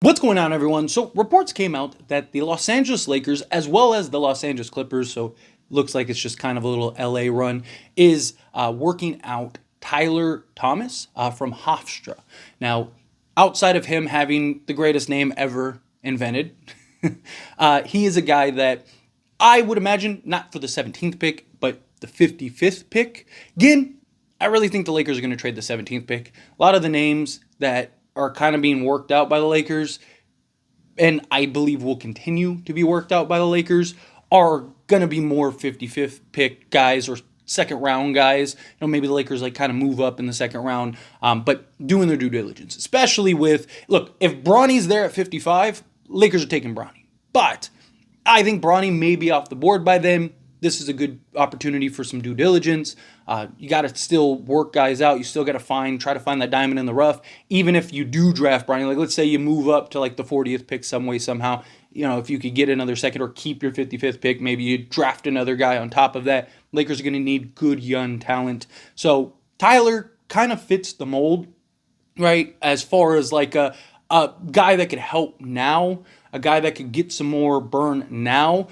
What's going on, everyone? So reports came out that the Los Angeles Lakers, as well as the Los Angeles Clippers, so looks like it's just kind of a little LA run, is working out Tyler Thomas from Hofstra. Now, outside of him having the greatest name ever invented, he is a guy that I would imagine, not for the 17th pick, but the 55th pick. Again, I really think the Lakers are going to trade the 17th pick. A lot of the names that are kind of being worked out by the Lakers, and I believe will continue to be worked out by the Lakers, are going to be more 55th pick guys or second round guys. Maybe the Lakers kind of move up in the second round, but doing their due diligence, especially with, look, if Bronny's there at 55, Lakers are taking Bronny. But I think Bronny may be off the board by then. This is a good opportunity for some due diligence. You got to still work guys out. You still got to try to find that diamond in the rough. Even if you do draft Bronny, let's say you move up to the 40th pick some way, somehow, if you could get another second or keep your 55th pick, maybe you draft another guy on top of that. Lakers are going to need good young talent. So Tyler kind of fits the mold, right? As far as a guy that could help now, a guy that could get some more burn now,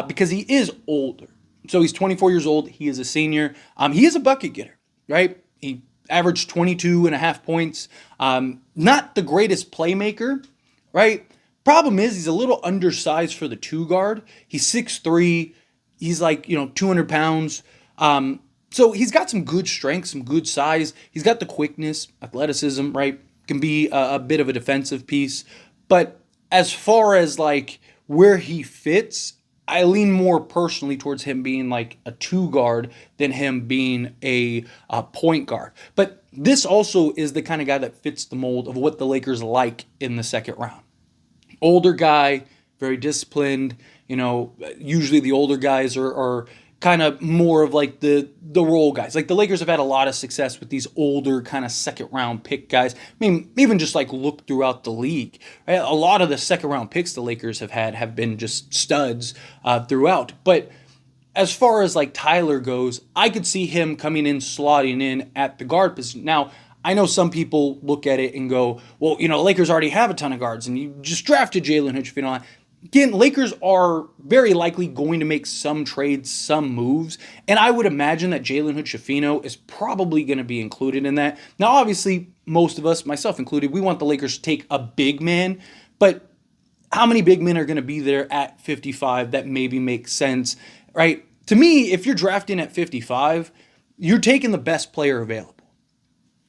because he is older. So he's 24 years old. He is a senior. He is a bucket getter, right? He averaged 22 and a half points. Not the greatest playmaker, right? Problem is he's a little undersized for the two guard. He's 6'3". He's 200 pounds. So he's got some good strength, some good size. He's got the quickness, athleticism, right? Can be a bit of a defensive piece. But as far as where he fits, I lean more personally towards him being a two guard than him being a point guard. But this also is the kind of guy that fits the mold of what the Lakers like in the second round. Older guy, very disciplined. Usually the older guys are kind of more of the role guys. The Lakers have had a lot of success with these older kind of second round pick guys. I mean, even just look throughout the league, right? A lot of the second round picks the Lakers have had have been just studs throughout. But as far as Tyler goes, I could see him coming in, slotting in at the guard position. Now, I know some people look at it and go, well, Lakers already have a ton of guards and you just drafted Jalen Hood. Again, Lakers are very likely going to make some trades, some moves, and I would imagine that Jalen Hood-Schifino is probably going to be included in that. Now, obviously, most of us, myself included, we want the Lakers to take a big man, but how many big men are going to be there at 55 that maybe makes sense, right? To me, if you're drafting at 55, you're taking the best player available.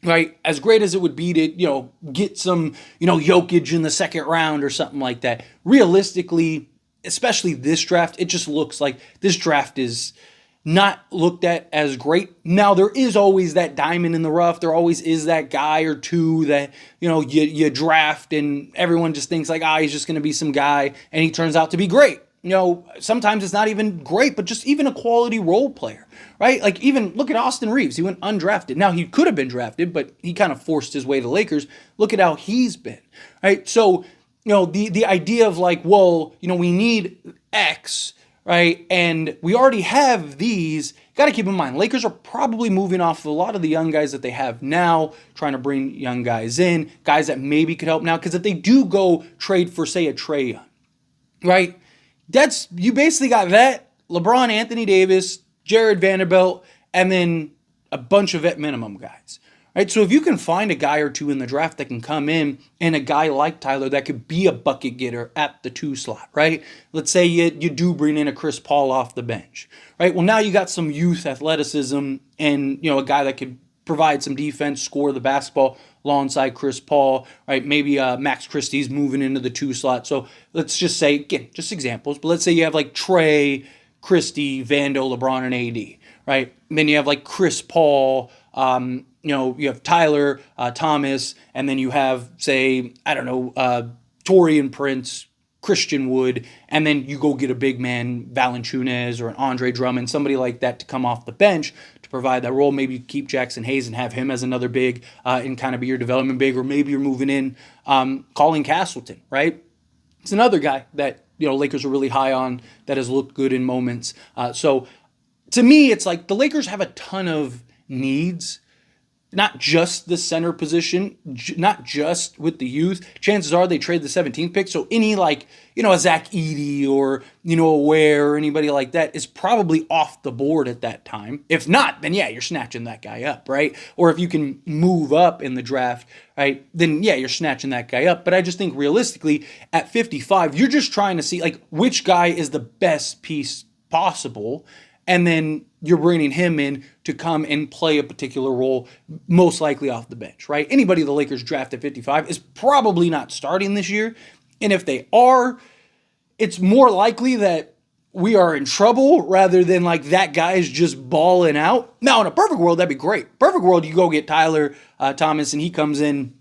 Right, as great as it would be to get some Jokic in the second round or something like that. Realistically, especially this draft, it just looks like this draft is not looked at as great. Now there is always that diamond in the rough. There always is that guy or two that you draft and everyone just thinks he's just going to be some guy and he turns out to be great. Sometimes it's not even great, but just even a quality role player, right? Even look at Austin Reeves. He went undrafted. Now, he could have been drafted, but he kind of forced his way to Lakers. Look at how he's been, right? So, the idea of we need X, right? And we already have these. Got to keep in mind, Lakers are probably moving off of a lot of the young guys that they have now, trying to bring young guys in, guys that maybe could help now. Because if they do go trade for, say, a Trae Young, right? You basically got that, LeBron, Anthony Davis, Jared Vanderbilt, and then a bunch of vet minimum guys, right? So if you can find a guy or two in the draft that can come in and a guy like Tyler that could be a bucket getter at the 2 slot, right? Let's say you do bring in a Chris Paul off the bench, right? Well, now you got some youth athleticism and, a guy that could provide some defense, score the basketball alongside Chris Paul, right? Maybe Max Christie's moving into the 2 slot. So let's just say, again, just examples, but let's say you have Trae, Christie, Vando, LeBron, and AD, right? And then you have Chris Paul, you have Tyler, Thomas, and then you have, say, Torian Prince, Christian Wood, and then you go get a big man, Valanciunas or an Andre Drummond, somebody like that to come off the bench to provide that role. Maybe you keep Jackson Hayes and have him as another big and kind of be your development big, or maybe you're moving in Colin Castleton, right? It's another guy that Lakers are really high on that has looked good in moments. So to me, it's the Lakers have a ton of needs, not just the center position, not just with the youth. Chances are they trade the 17th pick. So any like, a Zach Edey or, a Ware or anybody like that is probably off the board at that time. If not, then yeah, you're snatching that guy up, right? Or if you can move up in the draft, right, then yeah, you're snatching that guy up. But I just think realistically at 55, you're just trying to see like which guy is the best piece possible. And then you're bringing him in to come and play a particular role, most likely off the bench, right? Anybody the Lakers draft at 55 is probably not starting this year. And if they are, it's more likely that we are in trouble rather than like that guy is just balling out. Now, in a perfect world, that'd be great. Perfect world, you go get Tyler Thomas and he comes in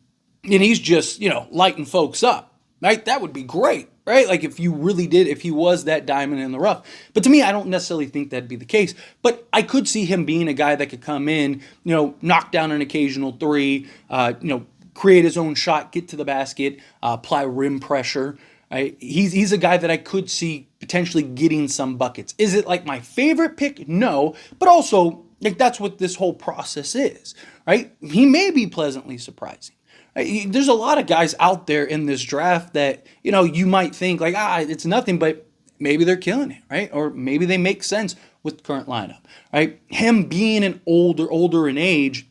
and he's just, lighting folks up, right? That would be great. Right? Like if he was that diamond in the rough. But to me, I don't necessarily think that'd be the case. But I could see him being a guy that could come in, knock down an occasional three, create his own shot, get to the basket, apply rim pressure. Right? He's a guy that I could see potentially getting some buckets. Is it like my favorite pick? No. But also, like that's what this whole process is. Right? He may be pleasantly surprising. There's a lot of guys out there in this draft that, you might think like, it's nothing, but maybe they're killing it, right? Or maybe they make sense with the current lineup, right? Him being an older in age,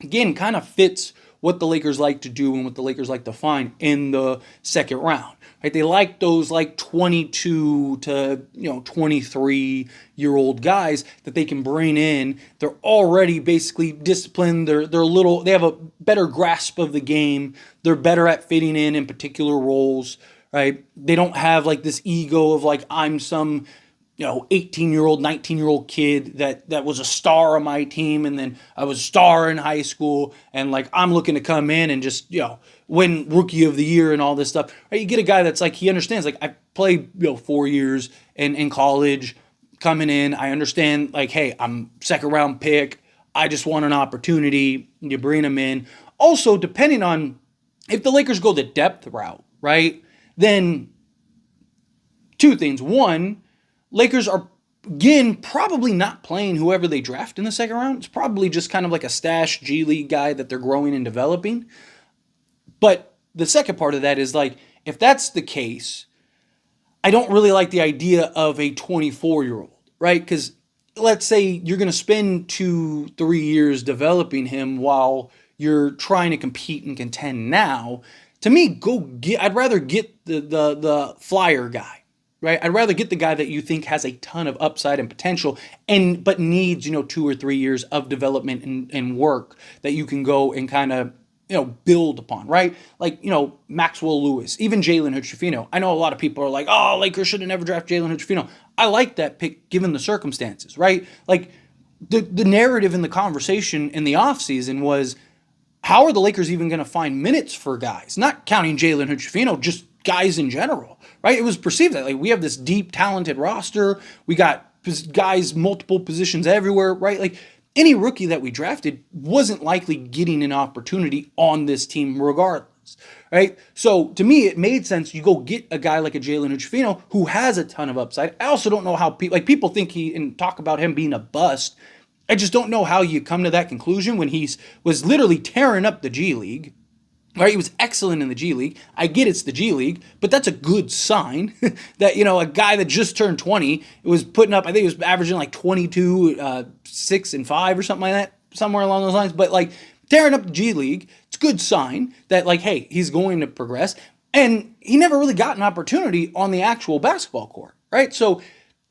again, kind of fits what the Lakers like to do and what the Lakers like to find in the second round, right? They like those like 22 to 23-year-old guys that they can bring in. They're already basically disciplined. They have a better grasp of the game. They're better at fitting in particular roles, right? They don't have like this ego of like I'm some 18-year-old, 19-year-old kid that was a star on my team, and then I was a star in high school, and like I'm looking to come in and just win Rookie of the Year and all this stuff. Right? You get a guy that's like he understands. Like I played 4 years in college, coming in. I understand. Like hey, I'm second round pick. I just want an opportunity. You bring him in. Also, depending on if the Lakers go the depth route, right? Then two things. One, Lakers are, again, probably not playing whoever they draft in the second round. It's probably just kind of like a stash G League guy that they're growing and developing. But the second part of that is like, if that's the case, I don't really like the idea of a 24-year-old, right? Because let's say you're going to spend 2-3 years developing him while you're trying to compete and contend now. To me, I'd rather get the flyer guy. Right, I'd rather get the guy that you think has a ton of upside and potential, but needs 2 or 3 years of development and work that you can go and kind of build upon. Right, like Maxwell Lewis, even Jalen Hood-Schifino. I know a lot of people are like, oh, Lakers should have never drafted Jalen Hood-Schifino. I like that pick given the circumstances. Right, like the narrative in the conversation in the offseason was, how are the Lakers even going to find minutes for guys? Not counting Jalen Hood-Schifino, just guys in general, right? It was perceived that like we have this deep, talented roster. We got guys, multiple positions everywhere, right? Like any rookie that we drafted wasn't likely getting an opportunity on this team regardless, right? So to me, it made sense. You go get a guy like a Jalen Hood-Schifino who has a ton of upside. I also don't know how people think and talk about him being a bust. I just don't know how you come to that conclusion when was literally tearing up the G League. Right, he was excellent in the G League. I get it's the G League, but that's a good sign that, a guy that just turned 20 was putting up, I think he was averaging like 22, 6 and 5 or something like that, somewhere along those lines. But like tearing up the G League, it's a good sign that like, hey, he's going to progress. And he never really got an opportunity on the actual basketball court, right? So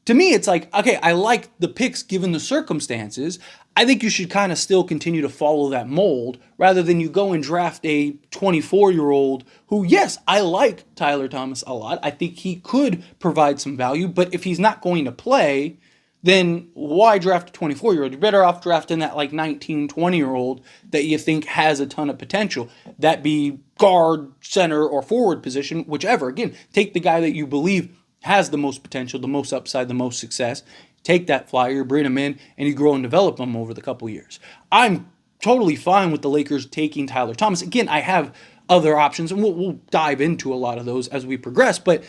to me, it's like, okay, I like the picks given the circumstances. I think you should kind of still continue to follow that mold rather than you go and draft a 24-year-old who, yes, I like Tyler Thomas a lot. I think he could provide some value, but if he's not going to play, then why draft a 24-year-old? You're better off drafting that like 19, 20-year-old that you think has a ton of potential. That be guard, center, or forward position, whichever. Again, take the guy that you believe has the most potential, the most upside, the most success. Take that flyer, bring him in, and you grow and develop him over the couple years. I'm totally fine with the Lakers taking Tyler Thomas. Again, I have other options, and we'll dive into a lot of those as we progress. But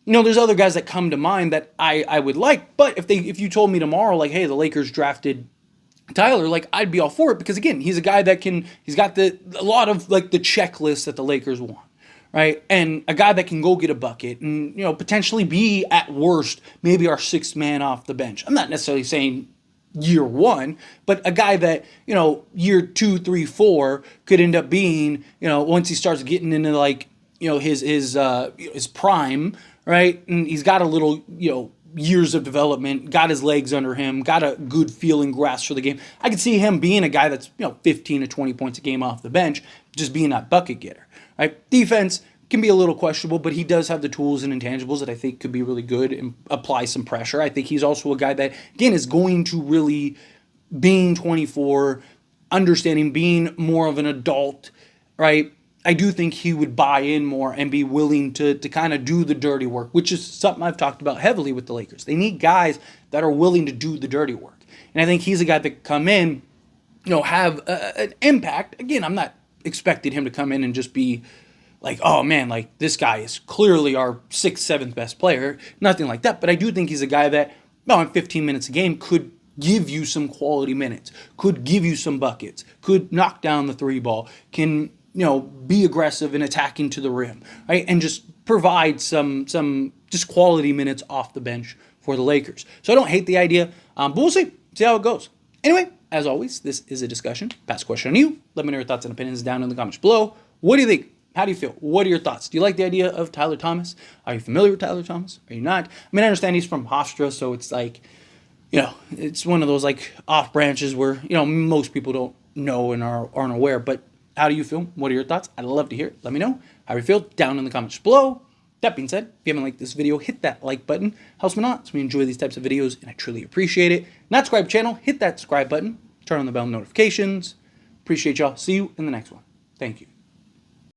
there's other guys that come to mind that I would like. But if you told me tomorrow, like, hey, the Lakers drafted Tyler, like, I'd be all for it because, again, he's a guy that he's got a lot of, like, the checklist that the Lakers want, right? And a guy that can go get a bucket and, potentially be, at worst, maybe our sixth man off the bench. I'm not necessarily saying year one, but a guy that, year 2, 3, 4 could end up being, once he starts getting into, like, his prime, right? And he's got a little, years of development, got his legs under him, got a good feeling grasp for the game. I could see him being a guy that's, 15 to 20 points a game off the bench, just being that bucket getter, right? Defense can be a little questionable, but he does have the tools and intangibles that I think could be really good and apply some pressure. I think he's also a guy that, again, is going to really, being 24, understanding, being more of an adult, right? I do think he would buy in more and be willing to kind of do the dirty work, which is something I've talked about heavily with the Lakers. They need guys that are willing to do the dirty work. And I think he's a guy that could come in, have an impact. Again, I'm not expecting him to come in and just be like, oh man, like this guy is clearly our 6th, 7th best player. Nothing like that. But I do think he's a guy that, in 15 minutes a game could give you some quality minutes, could give you some buckets, could knock down the 3 ball, can be aggressive and attacking to the rim, right? And just provide some just quality minutes off the bench for the Lakers. So I don't hate the idea, but we'll see how it goes. Anyway, as always, this is a discussion. Pass a question on you. Let me know your thoughts and opinions down in the comments below. What do you think? How do you feel? What are your thoughts? Do you like the idea of Tyler Thomas? Are you familiar with Tyler Thomas? Are you not? I mean, I understand he's from Hofstra, so it's like, it's one of those like off branches where, most people don't know and aren't aware, but how do you feel? What are your thoughts? I'd love to hear it. Let me know how you feel down in the comments below. That being said, if you haven't liked this video, hit that like button. Helps me not. So we enjoy these types of videos, and I truly appreciate it. Not subscribe channel, hit that subscribe button. Turn on the bell notifications. Appreciate y'all. See you in the next one. Thank you.